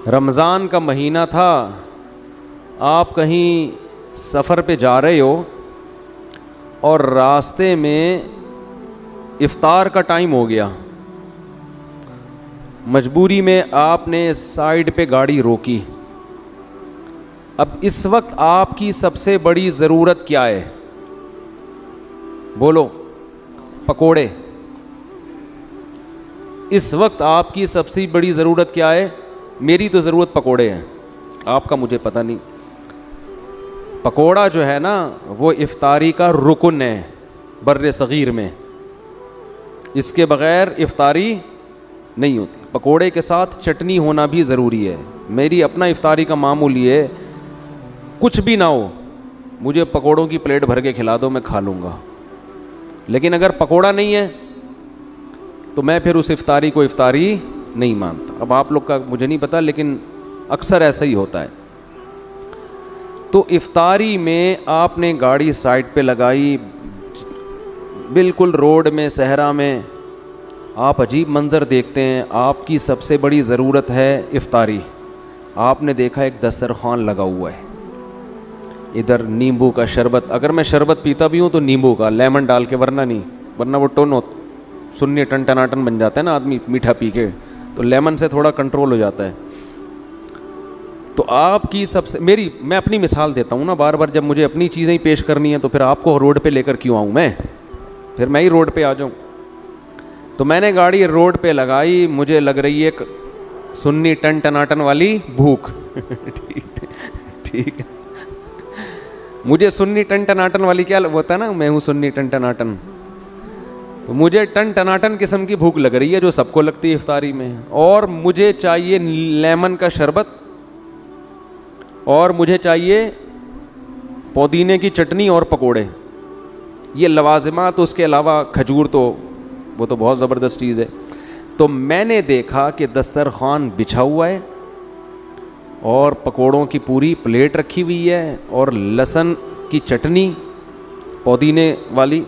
رمضان کا مہینہ تھا، آپ کہیں سفر پہ جا رہے ہو اور راستے میں افطار کا ٹائم ہو گیا، مجبوری میں آپ نے سائیڈ پہ گاڑی روکی. اب اس وقت آپ کی سب سے بڑی ضرورت کیا ہے؟ بولو. پکوڑے. اس وقت آپ کی سب سے بڑی ضرورت کیا ہے؟ میری تو ضرورت پکوڑے ہیں، آپ کا مجھے پتہ نہیں. پکوڑا جو ہے نا وہ افطاری کا رکن ہے بر صغیر میں، اس کے بغیر افطاری نہیں ہوتی. پکوڑے کے ساتھ چٹنی ہونا بھی ضروری ہے. میری اپنا افطاری کا معمول یہ ہے، کچھ بھی نہ ہو مجھے پکوڑوں کی پلیٹ بھر کے کھلا دو، میں کھا لوں گا. لیکن اگر پکوڑا نہیں ہے تو میں پھر اس افطاری کو افطاری نہیں مانتا. اب آپ لوگ کا مجھے نہیں پتا، لیکن اکثر ایسا ہی ہوتا ہے. تو افطاری میں آپ نے گاڑی سائڈ پہ لگائی، بالکل روڈ میں صحرا میں آپ عجیب منظر دیکھتے ہیں. آپ کی سب سے بڑی ضرورت ہے افطاری. آپ نے دیکھا ایک دسترخوان لگا ہوا ہے، ادھر نیمبو کا شربت. اگر میں شربت پیتا بھی ہوں تو نیمبو کا، لیمن ڈال کے، ورنہ نہیں، ورنہ وہ سنی ٹن ٹناٹن بن جاتا ہے نا آدمی میٹھا پی کے، تو لیمن سے تھوڑا کنٹرول ہو جاتا ہے. تو آپ کی سب سے میں اپنی مثال دیتا ہوں نا بار بار، جب مجھے اپنی چیزیں ہی پیش کرنی ہیں تو پھر آپ کو روڈ پہ لے کر کیوں آؤں میں؟ پھر میں ہی روڈ پہ آ جاؤں. تو میں نے گاڑی روڈ پہ لگائی، مجھے لگ رہی ہے سنی ٹن ٹناٹن والی بھوک. ٹھیک ہے، مجھے سنی ٹن ٹناٹن والی کیا ہوتا ہے نا، میں ہوں سنی ٹن ٹناٹن، تو مجھے ٹن ٹناٹن قسم کی بھوک لگ رہی ہے جو سب کو لگتی ہے افطاری میں. اور مجھے چاہیے لیمن کا شربت، اور مجھے چاہیے پودینے کی چٹنی اور پکوڑے. یہ لوازمات، اس کے علاوہ کھجور تو وہ تو بہت زبردست چیز ہے. تو میں نے دیکھا کہ دسترخوان بچھا ہوا ہے اور پکوڑوں کی پوری پلیٹ رکھی ہوئی ہے اور لہسن کی چٹنی پودینے والی.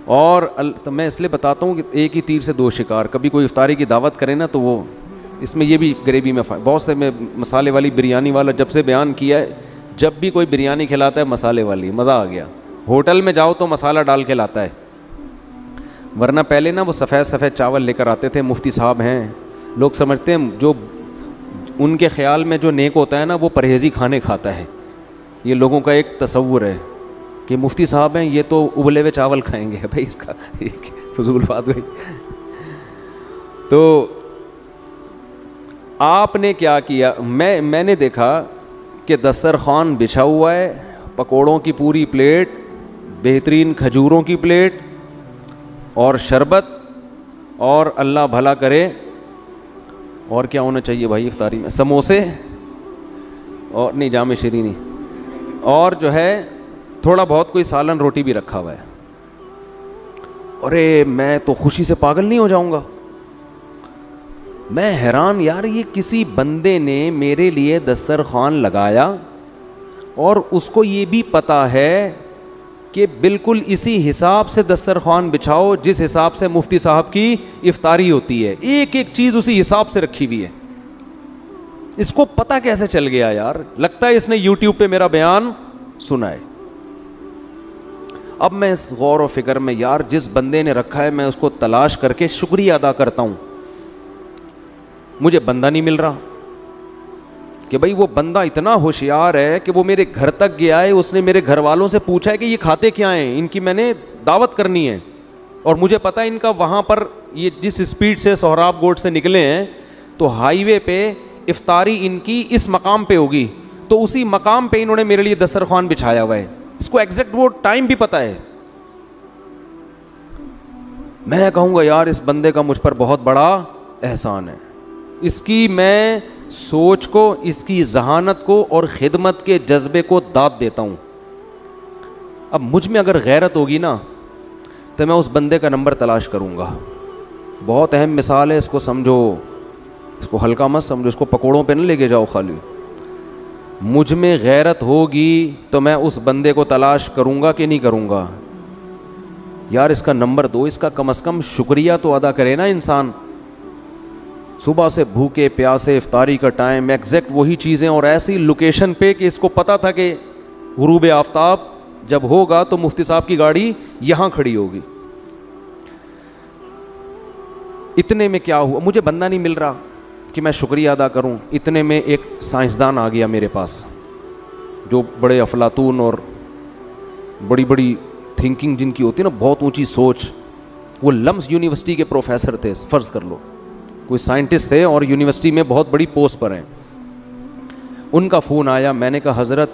اور تو میں اس لیے بتاتا ہوں کہ ایک ہی تیر سے دو شکار. کبھی کوئی افطاری کی دعوت کرے نا تو وہ اس میں یہ بھی گریوی میں بہت سے میں مسالے والی بریانی والا جب سے بیان کیا ہے، جب بھی کوئی بریانی کھلاتا ہے مسالے والی، مزہ آ گیا. ہوٹل میں جاؤ تو مسالہ ڈال کے لاتا ہے، ورنہ پہلے نا وہ سفید سفید چاول لے کر آتے تھے. مفتی صاحب ہیں، لوگ سمجھتے ہیں جو ان کے خیال میں جو نیک ہوتا ہے نا وہ پرہیزی کھانے کھاتا ہے. یہ لوگوں کا ایک تصور ہے کہ مفتی صاحب ہیں یہ تو ابلے ہوئے چاول کھائیں گے. بھائی اس کا فضول بات ہوئی. تو آپ نے کیا کیا؟ میں نے دیکھا کہ دسترخوان بچھا ہوا ہے، پکوڑوں کی پوری پلیٹ، بہترین کھجوروں کی پلیٹ اور شربت، اور اللہ بھلا کرے اور کیا ہونا چاہیے بھائی افطاری میں؟ سموسے اور نہیں جام شیرینی، اور جو ہے تھوڑا بہت کوئی سالن روٹی بھی رکھا ہوا ہے. ارے میں تو خوشی سے پاگل نہیں ہو جاؤں گا. میں حیران یار، یہ کسی بندے نے میرے لیے دسترخوان لگایا اور اس کو یہ بھی پتا ہے کہ بالکل اسی حساب سے دسترخوان بچھاؤ جس حساب سے مفتی صاحب کی افطاری ہوتی ہے. ایک ایک چیز اسی حساب سے رکھی ہوئی ہے. اس کو پتا کیسے چل گیا یار؟ لگتا ہے اس نے یوٹیوب پہ میرا بیان سنا ہے. اب میں اس غور و فکر میں، یار جس بندے نے رکھا ہے میں اس کو تلاش کر کے شکریہ ادا کرتا ہوں. مجھے بندہ نہیں مل رہا کہ بھائی وہ بندہ اتنا ہوشیار ہے کہ وہ میرے گھر تک گیا ہے، اس نے میرے گھر والوں سے پوچھا ہے کہ یہ کھاتے کیا ہیں، ان کی میں نے دعوت کرنی ہے، اور مجھے پتا ہے ان کا وہاں پر یہ جس اسپیڈ سے سہراب گوٹ سے نکلے ہیں تو ہائی وے پہ افطاری ان کی اس مقام پہ ہوگی، تو اسی مقام پہ انہوں نے میرے لیے دسترخوان بچھایا ہوا ہے. اس کو ایگزیکٹ وہ ٹائم بھی پتا ہے. میں کہوں گا یار اس بندے کا مجھ پر بہت بڑا احسان ہے. اس کی میں سوچ کو، اس کی ذہانت کو اور خدمت کے جذبے کو داد دیتا ہوں. اب مجھ میں اگر غیرت ہوگی نا تو میں اس بندے کا نمبر تلاش کروں گا. بہت اہم مثال ہے، اس کو سمجھو، اس کو ہلکا مت سمجھو، اس کو پکوڑوں پہ نہ لے کے جاؤ خالی. مجھ میں غیرت ہوگی تو میں اس بندے کو تلاش کروں گا کہ نہیں کروں گا؟ یار اس کا نمبر دو، اس کا کم از کم شکریہ تو ادا کرے نا انسان. صبح سے بھوکے پیاسے، افطاری کا ٹائم ایگزیکٹ وہی چیزیں، اور ایسی لوکیشن پہ کہ اس کو پتہ تھا کہ غروب آفتاب جب ہوگا تو مفتی صاحب کی گاڑی یہاں کھڑی ہوگی. اتنے میں کیا ہوا، مجھے بندہ نہیں مل رہا کہ میں شکریہ ادا کروں. اتنے میں ایک سائنسدان آ گیا میرے پاس، جو بڑے افلاطون اور بڑی بڑی تھنکنگ جن کی ہوتی ہے نا، بہت اونچی سوچ. وہ لمس یونیورسٹی کے پروفیسر تھے، فرض کر لو کوئی سائنٹسٹ تھے اور یونیورسٹی میں بہت بڑی پوسٹ پر ہیں. ان کا فون آیا. میں نے کہا حضرت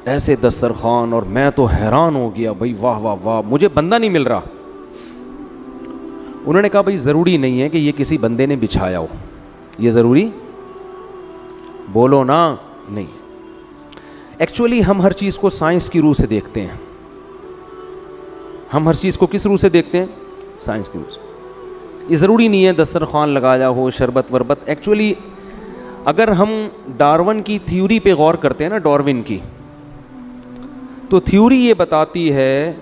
ایسے دسترخوان، اور میں تو حیران ہو گیا بھائی، واہ واہ واہ، مجھے بندہ نہیں مل رہا. انہوں نے کہا بھائی ضروری نہیں ہے کہ یہ کسی بندے نے بچھایا ہو، یہ ضروری بولو نا نہیں. ایکچولی ہم ہر چیز کو سائنس کی روح سے دیکھتے ہیں. ہم ہر چیز کو کس روح سے دیکھتے ہیں؟ سائنس کی روح سے. یہ ضروری نہیں ہے دسترخوان لگایا ہو، شربت وربت. ایکچولی اگر ہم ڈارون کی تھیوری پہ غور کرتے ہیں نا، ڈارون کی، تو تھیوری یہ بتاتی ہے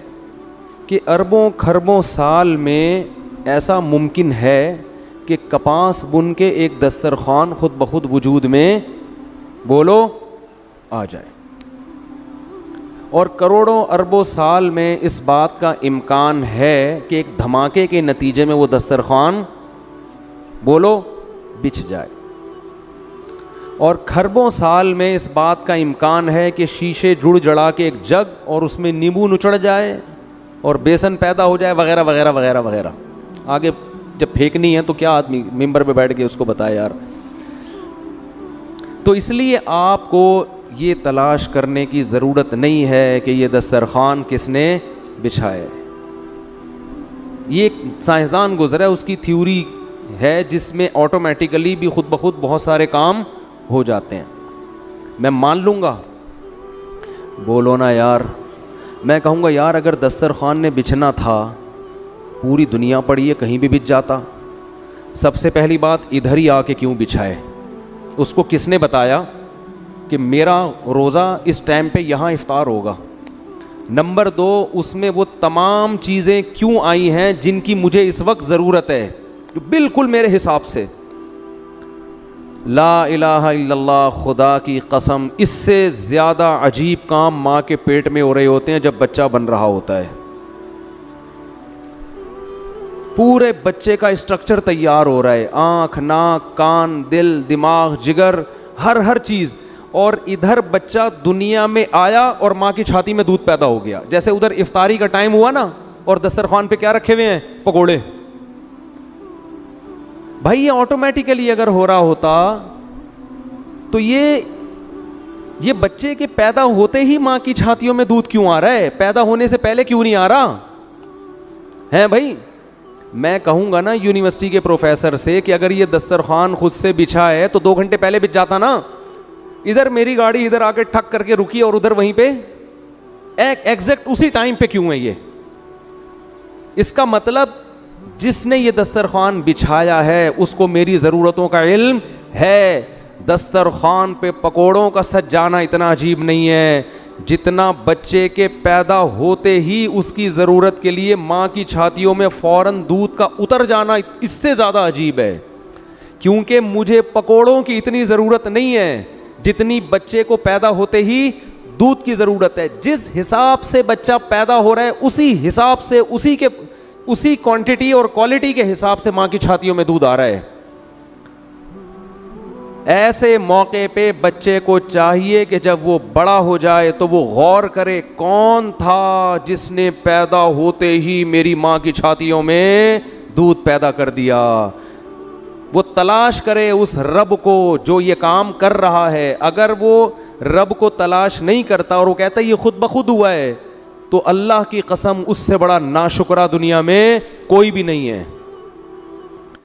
کہ اربوں کھربوں سال میں ایسا ممکن ہے کہ کپاس بن کے ایک دسترخوان خود بخود وجود میں بولو آ جائے، اور کروڑوں اربوں سال میں اس بات کا امکان ہے کہ ایک دھماکے کے نتیجے میں وہ دسترخوان بولو بچھ جائے، اور کھربوں سال میں اس بات کا امکان ہے کہ شیشے جڑ جڑا کے ایک جگ اور اس میں نیمبو نچڑ جائے اور بیسن پیدا ہو جائے، وغیرہ وغیرہ وغیرہ وغیرہ. آگے جب پھینکنی ہے تو کیا آدمی ممبر پہ بیٹھ کے اس کو بتائے یار. تو اس لیے آپ کو یہ تلاش کرنے کی ضرورت نہیں ہے کہ یہ دسترخوان کس نے بچھایا. یہ ایک سائنسدان گزرا ہے، اس کی تھیوری ہے جس میں آٹومیٹیکلی بھی خود بخود بہت سارے کام ہو جاتے ہیں. میں مان لوں گا، بولو نا یار. میں کہوں گا یار اگر دسترخوان نے بچھنا تھا، پوری دنیا پڑی ہے، کہیں بھی بچھ جاتا. سب سے پہلی بات ادھر ہی آ کے کیوں بچھائے؟ اس کو کس نے بتایا کہ میرا روزہ اس ٹائم پہ یہاں افطار ہوگا؟ نمبر 2، اس میں وہ تمام چیزیں کیوں آئی ہیں جن کی مجھے اس وقت ضرورت ہے، جو بالکل میرے حساب سے. لا الہ الا اللہ، خدا کی قسم اس سے زیادہ عجیب کام ماں کے پیٹ میں ہو رہے ہوتے ہیں جب بچہ بن رہا ہوتا ہے. پورے بچے کا اسٹرکچر تیار ہو رہا ہے، آنکھ، ناک، کان، دل، دماغ، جگر، ہر چیز. اور ادھر بچہ دنیا میں آیا اور ماں کی چھاتی میں دودھ پیدا ہو گیا. جیسے ادھر افطاری کا ٹائم ہوا نا، اور دسترخوان پہ کیا رکھے ہوئے ہیں؟ پکوڑے. بھائی یہ آٹومیٹیکلی اگر ہو رہا ہوتا تو یہ بچے کے پیدا ہوتے ہی ماں کی چھاتیوں میں دودھ کیوں آ رہا ہے؟ پیدا ہونے سے پہلے کیوں نہیں آ رہا ہے بھائی؟ میں کہوں گا نا یونیورسٹی کے پروفیسر سے کہ اگر یہ دسترخوان خود سے بچھا ہے تو 2 گھنٹے پہلے بچ جاتا نا. ادھر میری گاڑی ادھر آ کے ٹھک کر کے رکی اور ادھر وہیں پہ ایگزیکٹ اسی ٹائم پہ کیوں ہے یہ؟ اس کا مطلب جس نے یہ دسترخوان بچھایا ہے اس کو میری ضرورتوں کا علم ہے. دسترخوان پہ پکوڑوں کا سج جانا اتنا عجیب نہیں ہے جتنا بچے کے پیدا ہوتے ہی اس کی ضرورت کے لیے ماں کی چھاتیوں میں فوراً دودھ کا اتر جانا، اس سے زیادہ عجیب ہے. کیونکہ مجھے پکوڑوں کی اتنی ضرورت نہیں ہے جتنی بچے کو پیدا ہوتے ہی دودھ کی ضرورت ہے. جس حساب سے بچہ پیدا ہو رہا ہے اسی حساب سے اسی کوانٹٹی اور کوالٹی کے حساب سے ماں کی چھاتیوں میں دودھ آ رہا ہے. ایسے موقع پہ بچے کو چاہیے کہ جب وہ بڑا ہو جائے تو وہ غور کرے کون تھا جس نے پیدا ہوتے ہی میری ماں کی چھاتیوں میں دودھ پیدا کر دیا. وہ تلاش کرے اس رب کو جو یہ کام کر رہا ہے. اگر وہ رب کو تلاش نہیں کرتا اور وہ کہتا ہے یہ خود بخود ہوا ہے، تو اللہ کی قسم اس سے بڑا ناشکرا دنیا میں کوئی بھی نہیں ہے.